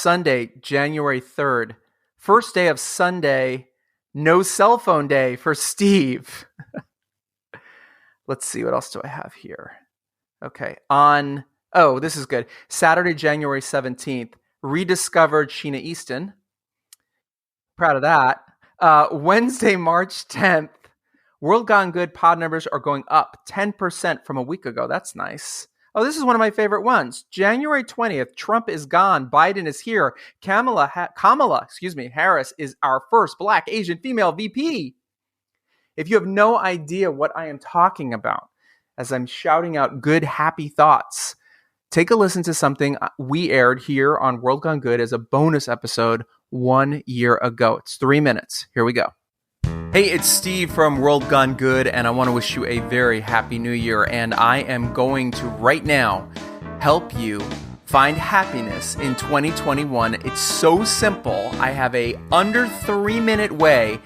Sunday, January 3rd. First day of Sunday, no cell phone day for Steve. Let's see, what else do I have here? Okay, this is good. Saturday, January 17th, rediscovered Sheena Easton. Proud of that. Wednesday, March 10th, World Gone Good pod numbers are going up 10% from a week ago. That's nice. Oh, this is one of my favorite ones. January 20th, Trump is gone. Biden is here. Kamala Harris is our first Black Asian female VP. If you have no idea what I am talking about as I'm shouting out good, happy thoughts, take a listen to something we aired here on World Gone Good as a bonus episode 1 year ago. It's 3 minutes. Here we go. Hey, it's Steve from World Gone Good, and I want to wish you a very happy new year. And I am going to right now help you find happiness in 2021. It's so simple. I have a under 3 minute way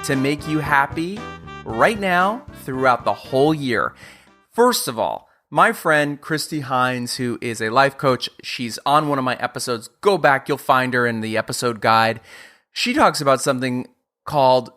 to make you happy right now throughout the whole year. First of all, my friend Christy Hines, who is a life coach, she's on one of my episodes. Go back, you'll find her in the episode guide. She talks about something called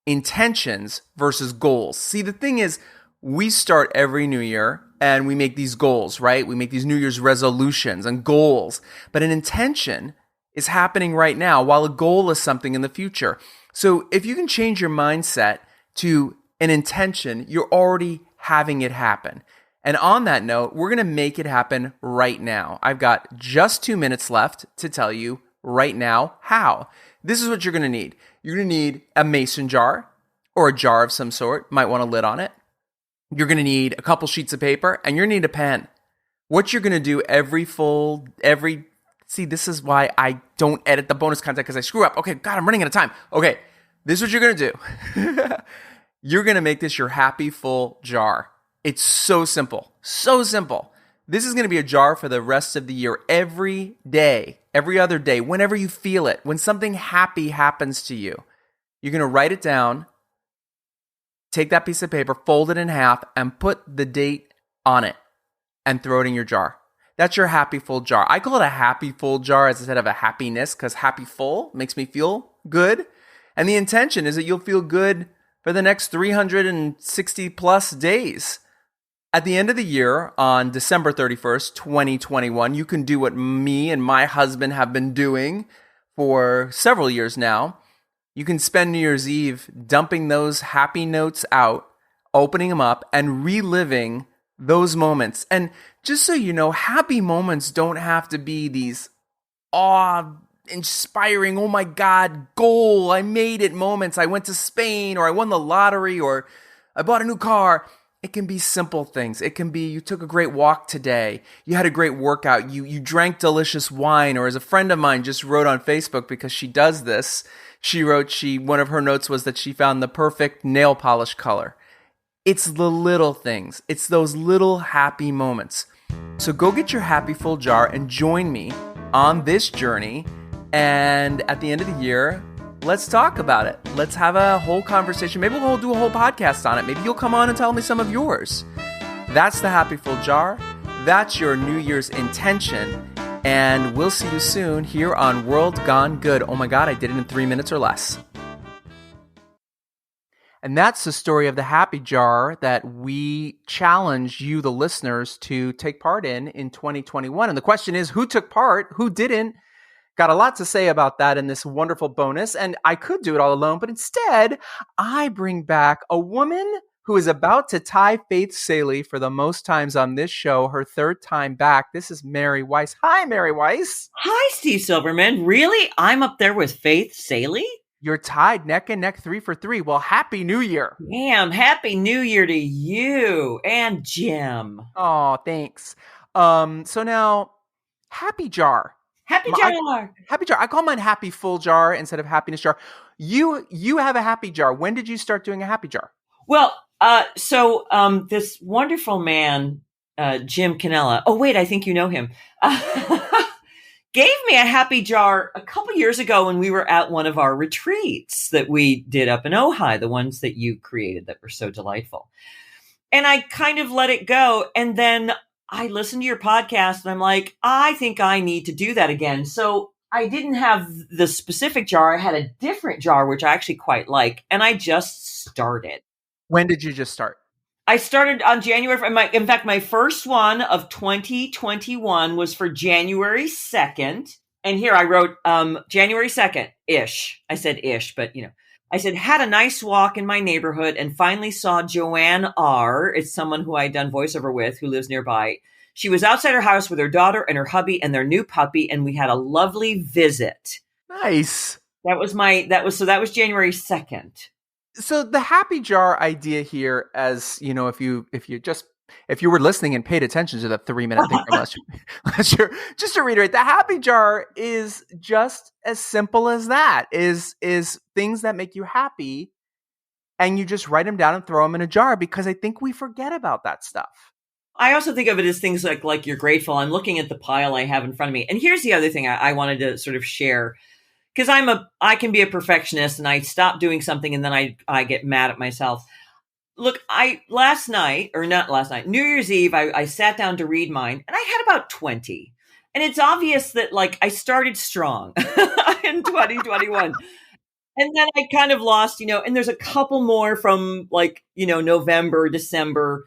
intentions versus goals. See, the thing is, we start every new year and we make these goals, right? We make these New Year's resolutions and goals. But an intention is happening right now, while a goal is something in the future. So if you can change your mindset to an intention, you're already having it happen. And on that note, we're going to make it happen right now. I've got just 2 minutes left to tell you right now how. This is what you're going to need. You're going to need a mason jar or a jar of some sort. Might want a lid on it. You're going to need a couple sheets of paper, and you're going to need a pen. What you're going to do see, this is why I don't edit the bonus content, because I screw up. Okay, God, I'm running out of time. Okay, this is what you're going to do. You're going to make this your happy full jar. It's so simple. So simple. This is going to be a jar for the rest of the year, every day, every other day, whenever you feel it. When something happy happens to you, you're going to write it down, take that piece of paper, fold it in half, and put the date on it and throw it in your jar. That's your happy full jar. I call it a happy full jar instead of a happiness, because happy full makes me feel good. And the intention is that you'll feel good for the next 360 plus days. At the end of the year, on December 31st, 2021, you can do what me and my husband have been doing for several years now. You can spend New Year's Eve dumping those happy notes out, opening them up, and reliving those moments. And just so you know, happy moments don't have to be these awe-inspiring, oh my God, goal, I made it moments. I went to Spain, or I won the lottery, or I bought a new car. It can be simple things. It can be you took a great walk today. You had a great workout. You drank delicious wine. Or as a friend of mine just wrote on Facebook, because she does this, she wrote one of her notes was that she found the perfect nail polish color. It's the little things. It's those little happy moments. So go get your happy full jar and join me on this journey. And at the end of the year, let's talk about it. Let's have a whole conversation. Maybe we'll do a whole podcast on it. Maybe you'll come on and tell me some of yours. That's the happy full jar. That's your New Year's intention. And we'll see you soon here on World Gone Good. Oh my God, I did it in 3 minutes or less. And that's the story of the happy jar that we challenge you, the listeners, to take part in 2021. And the question is, who took part? Who didn't? Got a lot to say about that in this wonderful bonus, and I could do it all alone, but instead, I bring back a woman who is about to tie Faith Salie for the most times on this show, her third time back. This is Mari Weiss. Hi, Mari Weiss. Hi, Steve Silverman. Really? I'm up there with Faith Salie? You're tied neck and neck, 3 for 3. Well, Happy New Year. Damn, Happy New Year to you and Jim. Oh, thanks. So now, Happy Jar. Happy jar. Happy jar. I call mine happy full jar instead of happiness jar. You have a happy jar. When did you start doing a happy jar? Well, so this wonderful man, Jim Cannella. Oh, wait, I think you know him. Gave me a happy jar a couple years ago when we were at one of our retreats that we did up in Ojai, the ones that you created that were so delightful. And I kind of let it go. And then I listened to your podcast and I'm like, I think I need to do that again. So I didn't have the specific jar. I had a different jar, which I actually quite like. And I just started. When did you just start? I started on January. In fact, my first one of 2021 was for January 2nd. And here I wrote January 2nd ish. I said ish, but I said, had a nice walk in my neighborhood and finally saw Joanne R. It's someone who I'd done voiceover with who lives nearby. She was outside her house with her daughter and her hubby and their new puppy. And we had a lovely visit. Nice. That was January 2nd. So the happy jar idea here, as you know, if you were listening and paid attention to the 3-minute thing from last year, just to reiterate, the happy jar is just as simple as that. Is things that make you happy, and you just write them down and throw them in a jar, because I think we forget about that stuff. I also think of it as things like you're grateful. I'm looking at the pile I have in front of me, and here's the other thing I wanted to sort of share. Because I can be a perfectionist, and I stop doing something and then I get mad at myself. Look, New Year's Eve, I sat down to read mine, and I had about 20. And it's obvious that I started strong in 2021. And then I kind of lost, and there's a couple more from November, December.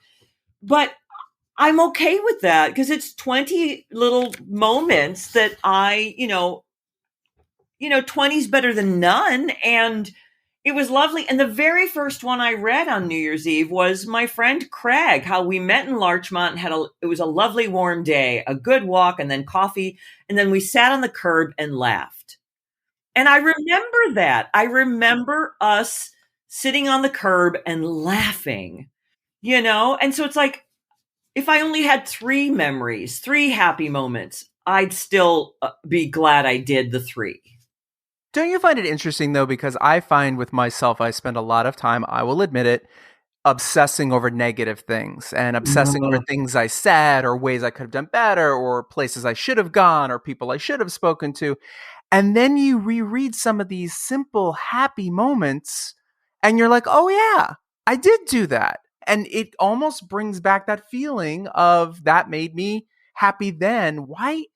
But I'm okay with that because it's 20 little moments that 20's better than none. And it was lovely. And the very first one I read on New Year's Eve was my friend Craig, how we met in Larchmont and it was a lovely warm day, a good walk, and then coffee. And then we sat on the curb and laughed. And I remember that. I remember us sitting on the curb and laughing, And so it's if I only had 3 memories, 3 happy moments, I'd still be glad I did the 3. Don't you find it interesting, though? Because I find with myself, I spend a lot of time, I will admit it, obsessing over negative things and obsessing over things I said or ways I could have done better or places I should have gone or people I should have spoken to. And then you reread some of these simple, happy moments and you're like, oh, yeah, I did do that. And it almost brings back that feeling of that made me happy then. Why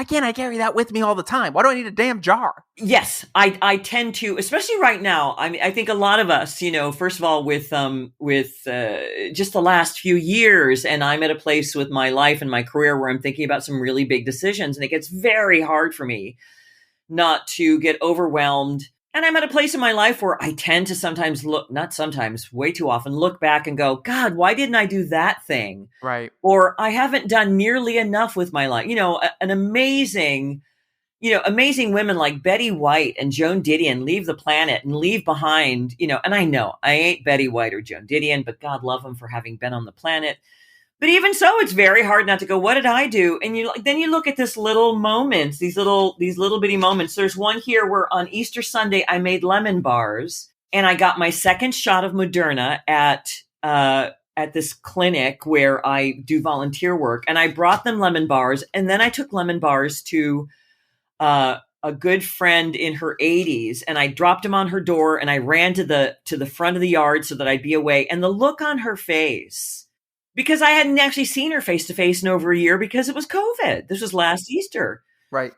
can't I carry that with me all the time? Why do I need a damn jar? Yes, I tend to, especially right now. I mean, I think a lot of us, first of all, with just the last few years, and I'm at a place with my life and my career where I'm thinking about some really big decisions, and it gets very hard for me not to get overwhelmed. And I'm at a place in my life where I tend to way too often look back and go, God, why didn't I do that thing? Right. Or I haven't done nearly enough with my life. An amazing women like Betty White and Joan Didion leave the planet and leave behind, and I know I ain't Betty White or Joan Didion, but God love them for having been on the planet. But even so, it's very hard not to go, what did I do? And then you look at this little moments, these little bitty moments. There's one here where on Easter Sunday, I made lemon bars and I got my second shot of Moderna at this clinic where I do volunteer work. And I brought them lemon bars. And then I took lemon bars to a good friend in her 80s, and I dropped them on her door and I ran to the front of the yard so that I'd be away. And the look on her face, because I hadn't actually seen her face to face in over a year because it was COVID. This was last Easter. Right.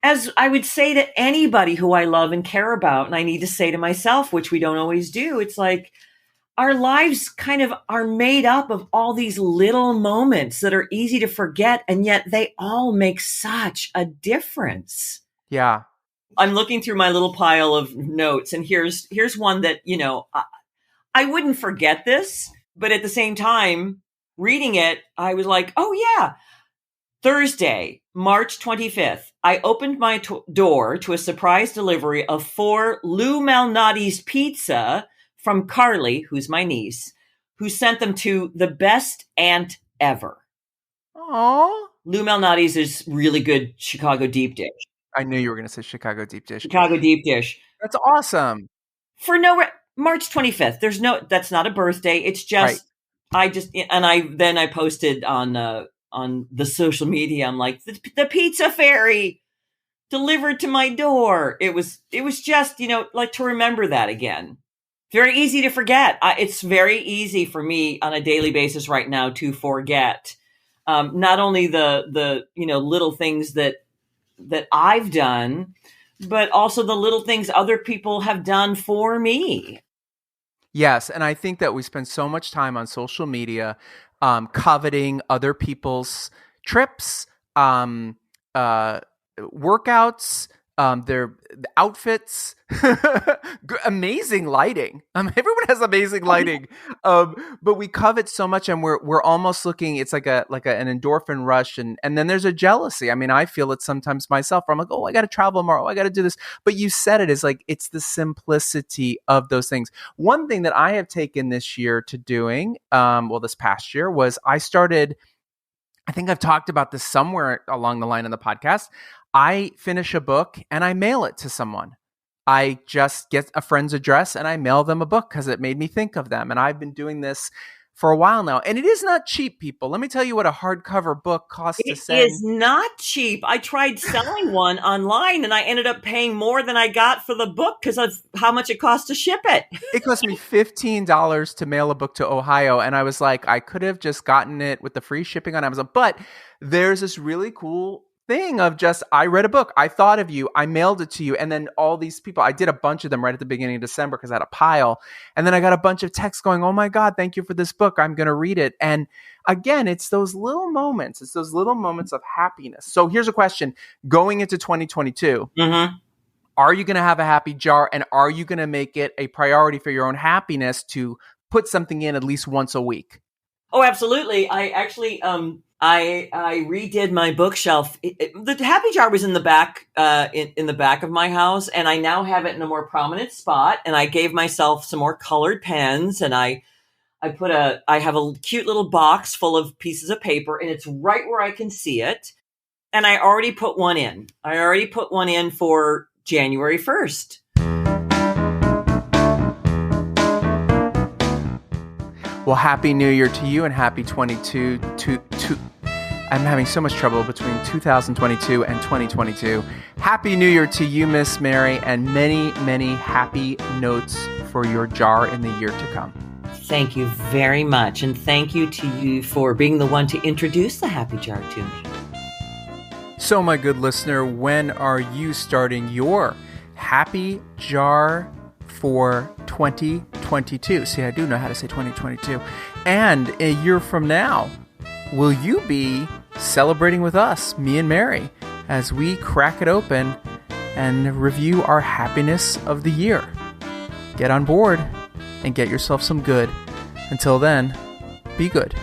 As I would say to anybody who I love and care about, and I need to say to myself, which we don't always do, it's like our lives kind of are made up of all these little moments that are easy to forget, and yet they all make such a difference. Yeah. I'm looking through my little pile of notes, and here's one that, I wouldn't forget this, but at the same time, reading it, I was like, oh yeah, Thursday, March 25th, I opened my door to a surprise delivery of 4 Lou Malnati's pizza from Carly, who's my niece, who sent them to the best aunt ever. Aww. Lou Malnati's is really good Chicago deep dish. I knew you were going to say Chicago deep dish. Chicago deep dish. That's awesome. For March 25th. That's not a birthday. It's just, right. I posted on the social media. I'm like, the pizza fairy delivered to my door. It was just, to remember that again. Very easy to forget. It's very easy for me on a daily basis right now to forget. Not only the little things that that I've done, but also the little things other people have done for me. Yes, and I think that we spend so much time on social media coveting other people's trips, workouts, their outfits, amazing lighting. Everyone has amazing lighting, but we covet so much, and we're almost looking. It's like an endorphin rush, and then there's a jealousy. I mean, I feel it sometimes myself. Where I'm like, oh, I got to travel tomorrow. I got to do this. But you said it is like it's the simplicity of those things. One thing that I have taken this year to doing, this past year was I started. I think I've talked about this somewhere along the line in the podcast. I finish a book and I mail it to someone. I just get a friend's address and I mail them a book because it made me think of them. And I've been doing this for a while now. And it is not cheap, people. Let me tell you what a hardcover book costs to send. It is not cheap. I tried selling one online and I ended up paying more than I got for the book because of how much it costs to ship it. It cost me $15 to mail a book to Ohio. And I was like, I could have just gotten it with the free shipping on Amazon. But there's this really cool thing of just, I read a book, I thought of you, I mailed it to you, and then all these people, I did a bunch of them right at the beginning of December because I had a pile, and then I got a bunch of texts going, oh my God, thank you for this book, I'm going to read it. And again, it's those little moments, of happiness. So here's a question, going into 2022, are you going to have a happy jar, and are you going to make it a priority for your own happiness to put something in at least once a week? Oh, absolutely. I actually, I redid my bookshelf. The happy jar was in the back, in the back of my house, and I now have it in a more prominent spot. And I gave myself some more colored pens, and I have a cute little box full of pieces of paper, and it's right where I can see it. And I already put one in. I already put one in for January 1st. Well, Happy New Year to you and happy 22 I'm having so much trouble between 2022 and 2022. Happy New Year to you, Miss Mary, and many, many happy notes for your jar in the year to come. Thank you very much. And thank you to you for being the one to introduce the happy jar to me. So, my good listener, when are you starting your happy jar for 2022? See, I do know how to say 2022. And a year from now, will you be celebrating with us, me and Mary, as we crack it open and review our happiness of the year? Get on board and get yourself some good. Until then, be good.